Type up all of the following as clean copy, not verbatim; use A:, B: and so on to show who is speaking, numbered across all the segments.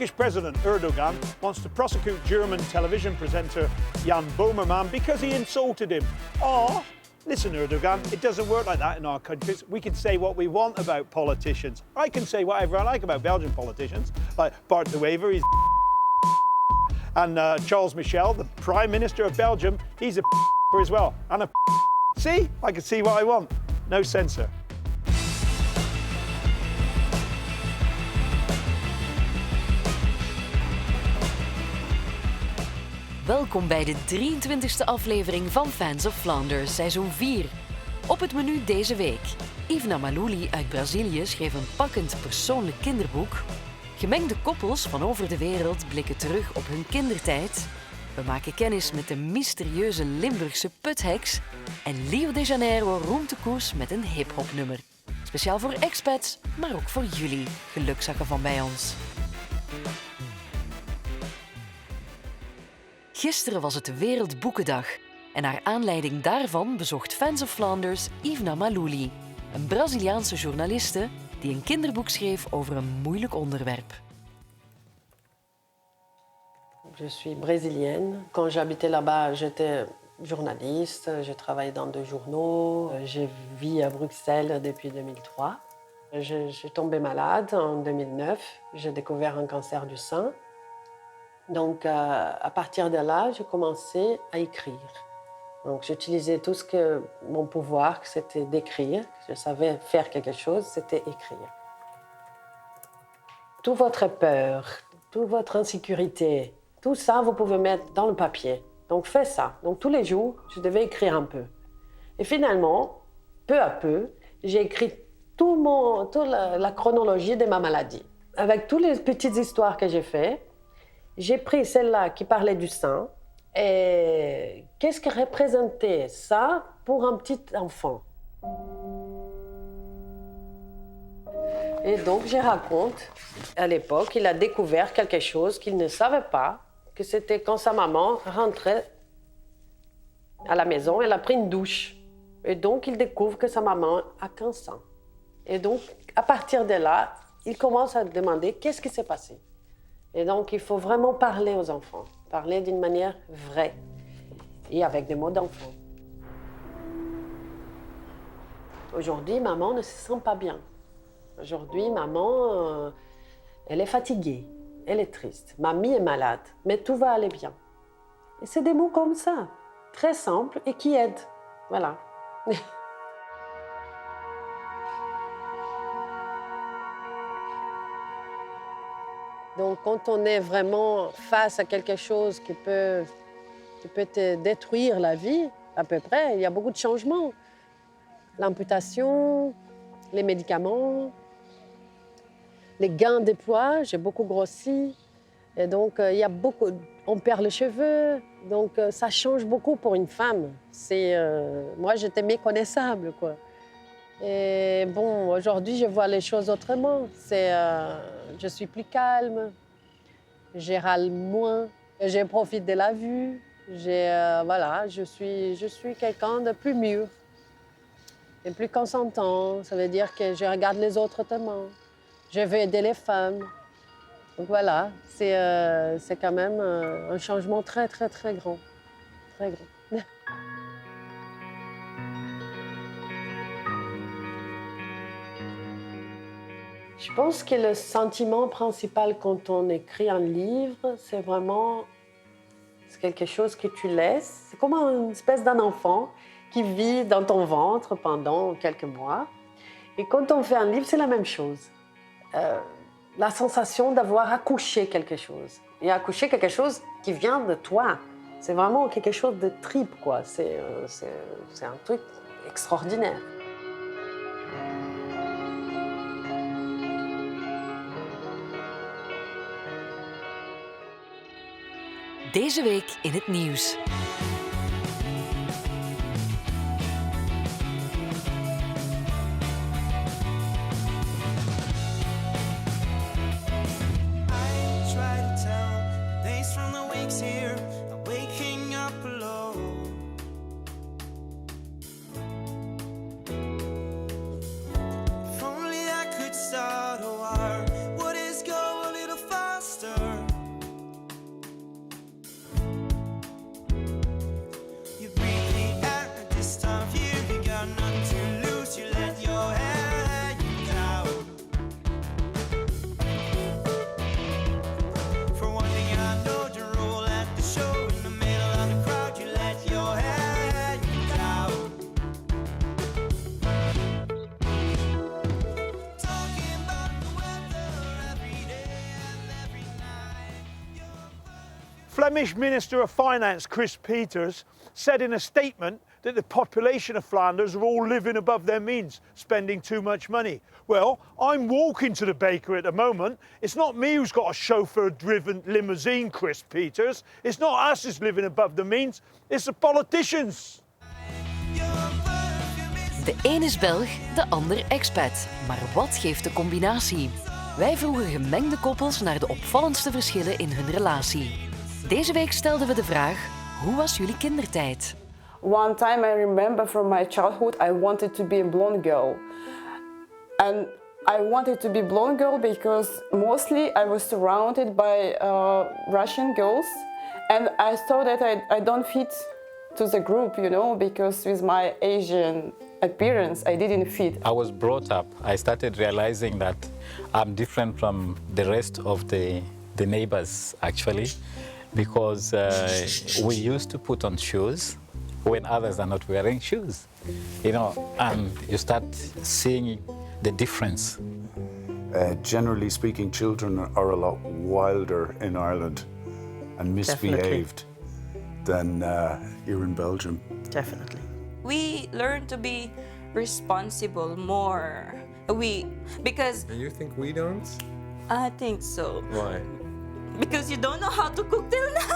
A: Turkish President Erdogan wants to prosecute German television presenter Jan Böhmermann because he insulted him. Or, listen Erdogan, it doesn't work like that in our countries. We can say what we want about politicians. I can say whatever I like about Belgian politicians, like Bart de Wever, he's and Charles Michel, the Prime Minister of Belgium, he's a as well. And a see? I can see what I want. No censor.
B: Welkom bij de 23e aflevering van Fans of Flanders, seizoen 4. Op het menu deze week. Ivna Malouli uit Brazilië schreef een pakkend persoonlijk kinderboek. Gemengde koppels van over de wereld blikken terug op hun kindertijd. We maken kennis met de mysterieuze Limburgse putheks. En Rio de Janeiro roemt de koers met een hip-hop-nummer. Speciaal voor expats, maar ook voor jullie, gelukzakken van bij ons. Gisteren was het Wereldboekendag en naar aanleiding daarvan bezocht Fans of Flanders Ivna Malouli, een Braziliaanse journaliste die een kinderboek schreef over een moeilijk onderwerp.
C: Je suis brésilienne. Quand j'habitais là-bas, j'étais journaliste. J'ai travaillé dans 2 journaux. J'ai vis à Bruxelles depuis 2003. Je suis tombée malade en 2009. J'ai découvert un cancer du sein. Donc, à partir de là, j'ai commencé à écrire. Donc, j'utilisais tout ce que mon pouvoir, c'était d'écrire. Je savais faire quelque chose, c'était écrire. Toute votre peur, toute votre insécurité, tout ça, vous pouvez mettre dans le papier. Donc, faites ça. Donc, tous les jours, je devais écrire un peu. Et finalement, peu à peu, j'ai écrit toute la chronologie de ma maladie. Avec toutes les petites histoires que j'ai faites, j'ai pris celle-là qui parlait du sein et qu'est-ce que représentait ça pour un petit enfant. Et donc, je raconte, à l'époque, il a découvert quelque chose qu'il ne savait pas, que c'était quand sa maman rentrait à la maison, elle a pris une douche. Et donc, il découvre que sa maman a qu'un sein. Et donc, à partir de là, il commence à demander qu'est-ce qui s'est passé. Et donc, il faut vraiment parler aux enfants, parler d'une manière vraie et avec des mots d'enfant. Aujourd'hui, maman ne se sent pas bien. Aujourd'hui, maman, elle est fatiguée, elle est triste. Mamie est malade, mais tout va aller bien. Et c'est des mots comme ça, très simples et qui aident. Voilà. Donc, quand on est vraiment face à quelque chose qui peut te détruire la vie, à peu près, il y a beaucoup de changements. L'amputation, les médicaments, les gains de poids, j'ai beaucoup grossi. Et donc, il y a beaucoup, on perd les cheveux. Donc, ça change beaucoup pour une femme. Moi, j'étais méconnaissable, quoi. Et bon, aujourd'hui, je vois les choses autrement. Je suis plus calme, je râle moins, je profite de la vue. Voilà, je suis quelqu'un de plus mûr et plus consentant. Ça veut dire que je regarde les autres autrement. Je veux aider les femmes. Donc voilà, c'est quand même un changement très, très, très grand. Très grand. Je pense que le sentiment principal quand on écrit un livre, c'est vraiment quelque chose que tu laisses. C'est comme une espèce d'un enfant qui vit dans ton ventre pendant quelques mois. Et quand on fait un livre, c'est la même chose. La sensation d'avoir accouché quelque chose. Et accoucher quelque chose qui vient de toi. C'est vraiment quelque chose de tripe, quoi. C'est un truc extraordinaire.
B: Deze week in het nieuws.
D: If only I could start a war. What is go a little faster?
A: Flemish Minister of Finance Chris Peters said in a statement that the population of Flanders are all living above their means, spending too much money. Well, I'm walking to the bakery at the moment. It's not me who's got a chauffeur-driven limousine, Chris Peters. It's not us who's living above the means. It's the politicians.
B: De een is Belg, de ander expat. Maar wat geeft de combinatie? Wij vroegen gemengde koppels naar de opvallendste verschillen in hun relatie. Deze week stelden we de vraag: hoe was jullie kindertijd?
D: One time I remember from my childhood I wanted to be a blonde girl. And I wanted to be blonde girl because mostly I was surrounded by Russian girls. And I thought that I don't fit to the group, you know, because with my Asian appearance I didn't fit.
E: I was brought up. I started realizing that I'm different from the rest of the neighbors actually, because we used to put on shoes when others are not wearing shoes, you know, and you start seeing the difference.
F: Generally speaking, children are a lot wilder in Ireland and misbehaved than here in Belgium.
G: Definitely.
H: We learn to be responsible more. Because
I: And you think we don't?
H: I think so.
I: Why?
H: Because you don't know how to cook till now.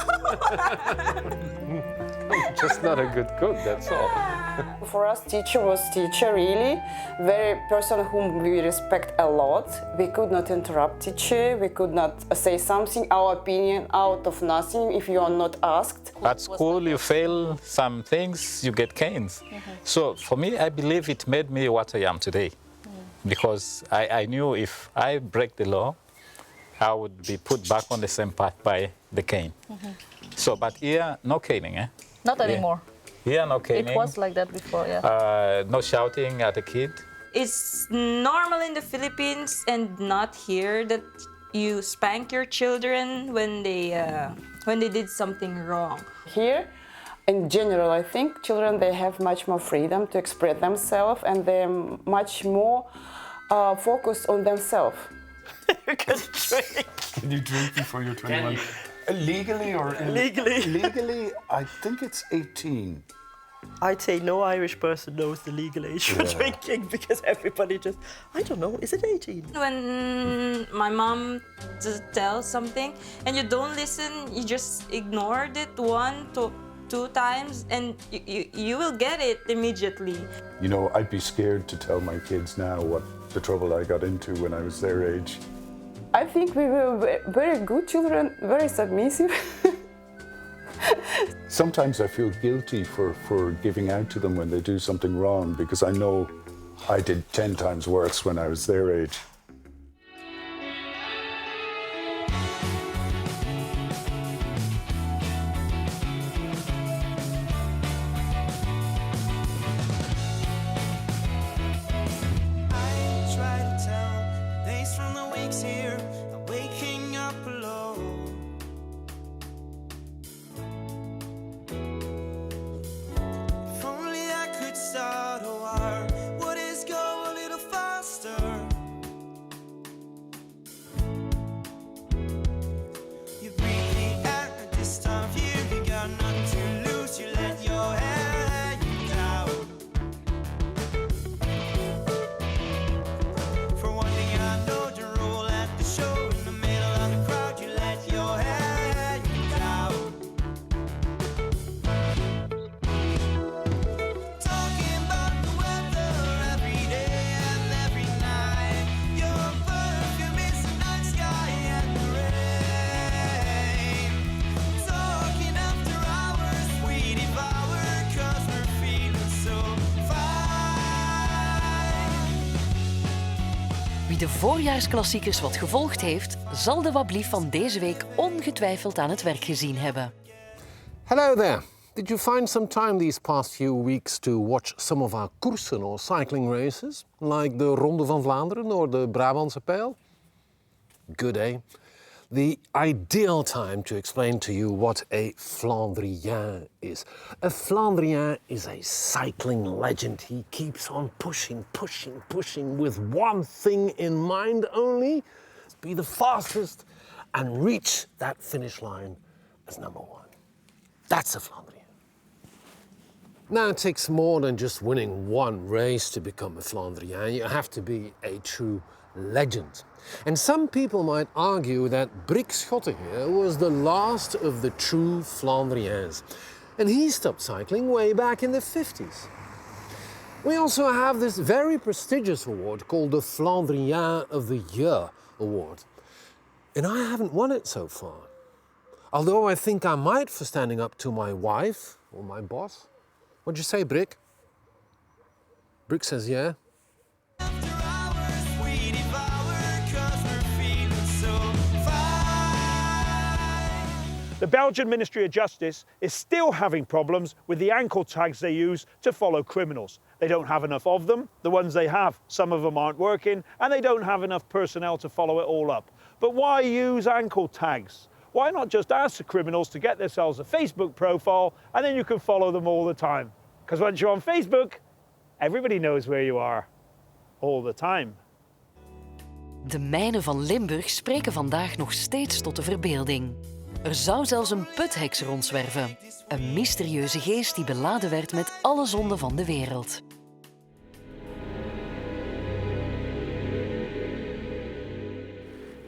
I: Just not a good cook, that's all.
D: For us, teacher was teacher, really. Very person whom we respect a lot. We could not interrupt teacher. We could not say something, our opinion, out of nothing if you are not asked.
E: At school, you fail some things, you get canes. So for me, I believe it made me what I am today. Because I knew if I break the law, I would be put back on the same path by the cane. So, but here, no caning, eh?
J: Not anymore.
E: Here, no caning.
J: It was like that before, yeah.
E: No shouting at a kid.
H: It's normal in the Philippines and not here that you spank your children when they did something wrong.
D: Here, in general, I think children, they have much more freedom to express themselves and they're much more focused on themselves.
F: Can you drink before you're 21? Legally or
G: Legally.
F: Legally, I think it's 18.
G: I'd say no Irish person knows the legal age for drinking because everybody just, I don't know, is it 18?
H: When my mom tells something and you don't listen, you just ignored it 1 to 2 times and you will get it immediately.
F: You know, I'd be scared to tell my kids now what the trouble I got into when I was their age.
D: I think we were very good children, very submissive.
F: Sometimes I feel guilty for giving out to them when they do something wrong because I know I did 10 times worse when I was their age.
B: Wie de voorjaarsklassiekers wat gevolgd heeft, zal de wablief van deze week ongetwijfeld aan het werk gezien hebben.
K: Hello there. Did you find some time these past few weeks to watch some of our koersen or cycling races, like the Ronde van Vlaanderen or the Brabantse Pijl? Good, eh? The ideal time to explain to you what a Flandrien is. A Flandrien is a cycling legend. He keeps on pushing with one thing in mind only: be the fastest and reach that finish line as number one. That's a Flandrian. Now, it takes more than just winning one race to become a Flandrian. You have to be a true legend. And some people might argue that Brik Schotte here was the last of the true Flandrians. And he stopped cycling way back in the 50s. We also have this very prestigious award called the Flandrien of the Year award. And I haven't won it so far. Although I think I might for standing up to my wife or my boss. What'd you say, Brik? Brik says yeah.
A: The Belgian Ministry of Justice is still having problems with the ankle tags they use to follow criminals. They don't have enough of them. The ones they have, some of them aren't working, and they don't have enough personnel to follow it all up. But why use ankle tags? Why not just ask the criminals to get themselves a Facebook profile and then you can follow them all the time? Because once you're on Facebook, everybody knows where you are. All the time.
B: De mijnen van Limburg spreken vandaag nog steeds tot de verbeelding. Er zou zelfs een putheks rondzwerven. Een mysterieuze geest die beladen werd met alle zonden van de wereld.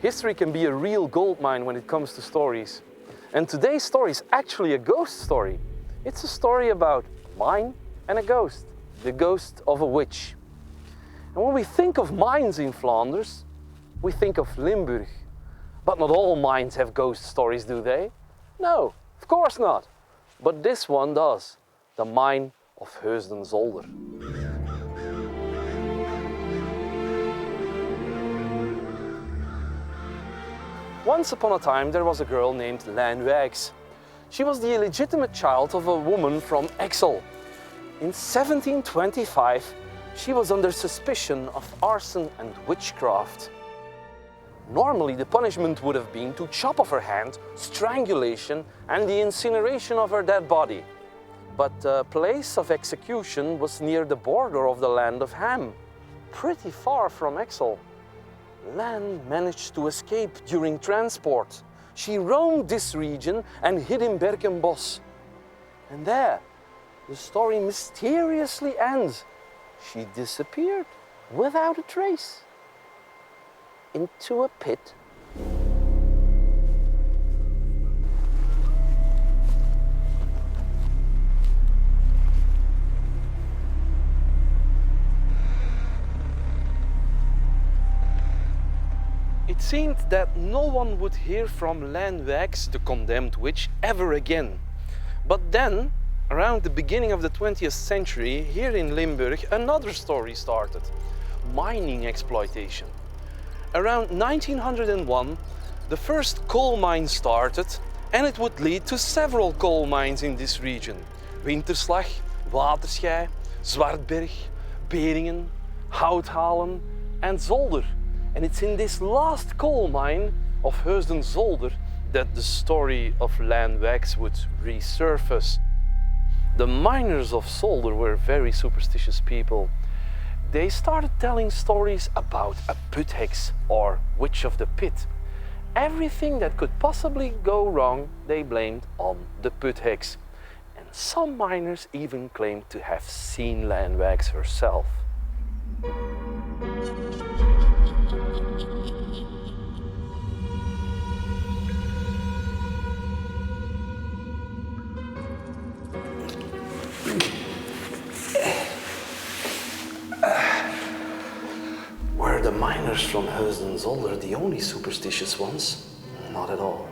L: History can be a real goldmine when it comes to stories. And today's story is actually a ghost story. It's a story about mine and a ghost. The ghost of a witch. And when we think of mines in Flanders, we think of Limburg. But not all mines have ghost stories, do they? No, of course not. But this one does. The mine of Heusden Zolder. Once upon a time, there was a girl named Laan Wijks. She was the illegitimate child of a woman from Exel. In 1725, she was under suspicion of arson and witchcraft. Normally, the punishment would have been to chop off her hand, strangulation, and the incineration of her dead body. But the place of execution was near the border of the land of Ham, pretty far from Exel. Laan managed to escape during transport. She roamed this region and hid in Berkenbos. And there, the story mysteriously ends. She disappeared without a trace. Into a pit. It seemed that no one would hear from Laan Wijks, the condemned witch, ever again. But then, around the beginning of the 20th century, here in Limburg, another story started. Mining exploitation. Around 1901, the first coal mine started, and it would lead to several coal mines in this region. Winterslag, Waterschei, Zwartberg, Beringen, Houthalen, and Zolder. And it's in this last coal mine of Heusden Zolder that the story of Laan Wijks would resurface. The miners of Zolder were very superstitious people. They started telling stories about a putheks or witch of the pit. Everything that could possibly go wrong, they blamed on the putheks. And some miners even claimed to have seen Laan Wijks herself. Were the miners from Heusden Zolder the only superstitious ones? Not at all.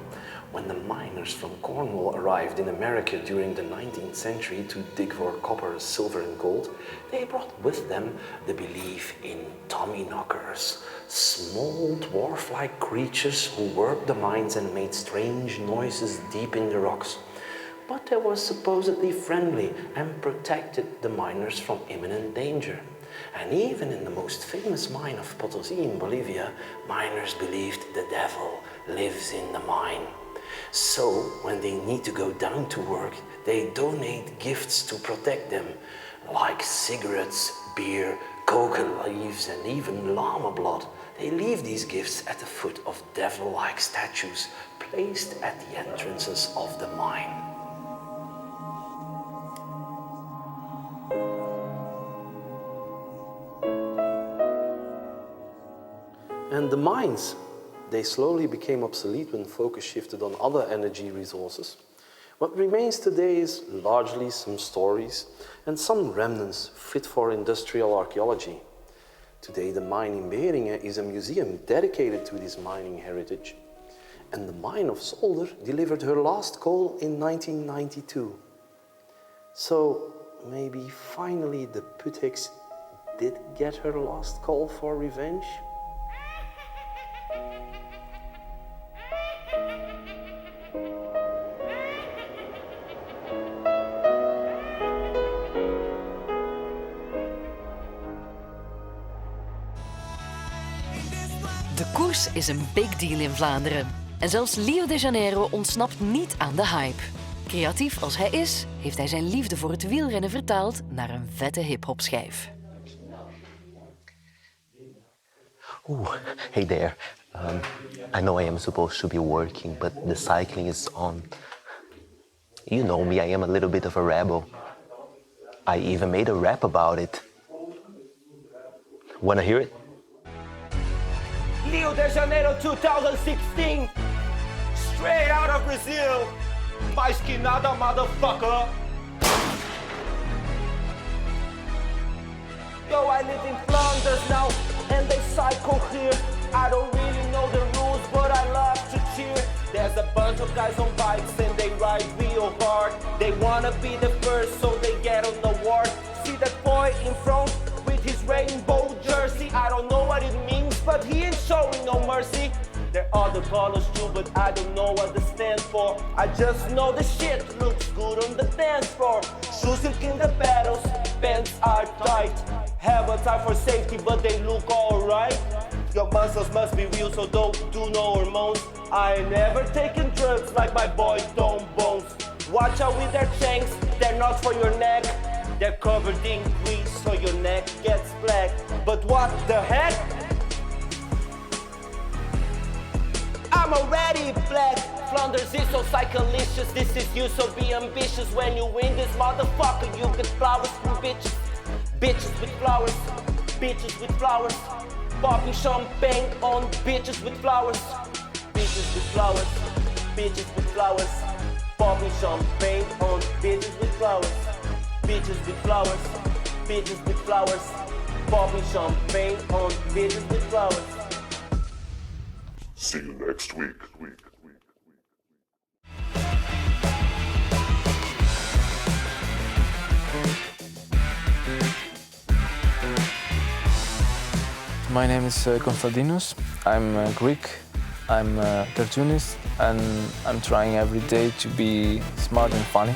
L: When the miners from Cornwall arrived in America during the 19th century to dig for copper, silver and gold, they brought with them the belief in Tommyknockers, small dwarf-like creatures who worked the mines and made strange noises deep in the rocks. But they were supposedly friendly and protected the miners from imminent danger. And even in the most famous mine of Potosí in Bolivia, miners believed the devil lives in the mine. So, when they need to go down to work, they donate gifts to protect them, like cigarettes, beer, coca leaves and even llama blood. They leave these gifts at the foot of devil-like statues placed at the entrances of the mine. And the mines, they slowly became obsolete when focus shifted on other energy resources. What remains today is largely some stories and some remnants fit for industrial archaeology. Today, the mine in Beringen is a museum dedicated to this mining heritage. And the mine of Zolder delivered her last coal in 1992. So maybe finally the Puthex did get her last call for revenge?
B: De koers is een big deal in Vlaanderen. En zelfs Rio de Janeiro ontsnapt niet aan de hype. Creatief als hij is, heeft hij zijn liefde voor het wielrennen vertaald naar een vette hip-hop-schijf.
M: Ooh, hey there. I know I am supposed to be working, but the cycling is on. You know me, I am a little bit of a rebel. I even made a rap about it. Wanna hear it?
N: Rio de Janeiro 2016, straight out of Brazil. Mais que nada, motherfucker. Yo, I live in Flanders now, and they cycle here. I don't really know the rules, but I love to cheer. There's a bunch of guys on bikes and they ride real hard. They wanna be the first, so they get on the award. See that boy in front with his rainbow jersey? I don't know what it means, but he ain't showing no mercy. There are other colors too, but I don't know what they stand for. I just know the shit looks good on the dance floor. Shoes in the battles, pants are tight. Have a tie for safety, but they look alright. Your muscles must be real, so don't do no hormones. I ain't never taken drugs like my boy Tom Bones. Watch out with their chains, they're not for your neck. They're covered in grease, so your neck gets black. But what the heck? I'm already black. Flanders is so psycholicious. This is you, so be ambitious. When you win this motherfucker, you get flowers from bitches. Bitches with flowers, bitches with flowers. Popping champagne on bitches with flowers. Bitches with flowers, bitches with flowers. Popping champagne on bitches with flowers. Bitches with flowers, bitches with flowers. Popping champagne on bitches with flowers.
O: See you next week.
P: My name is Konstantinos. I'm Greek. I'm a cartoonist, and I'm trying every day to be smart and funny.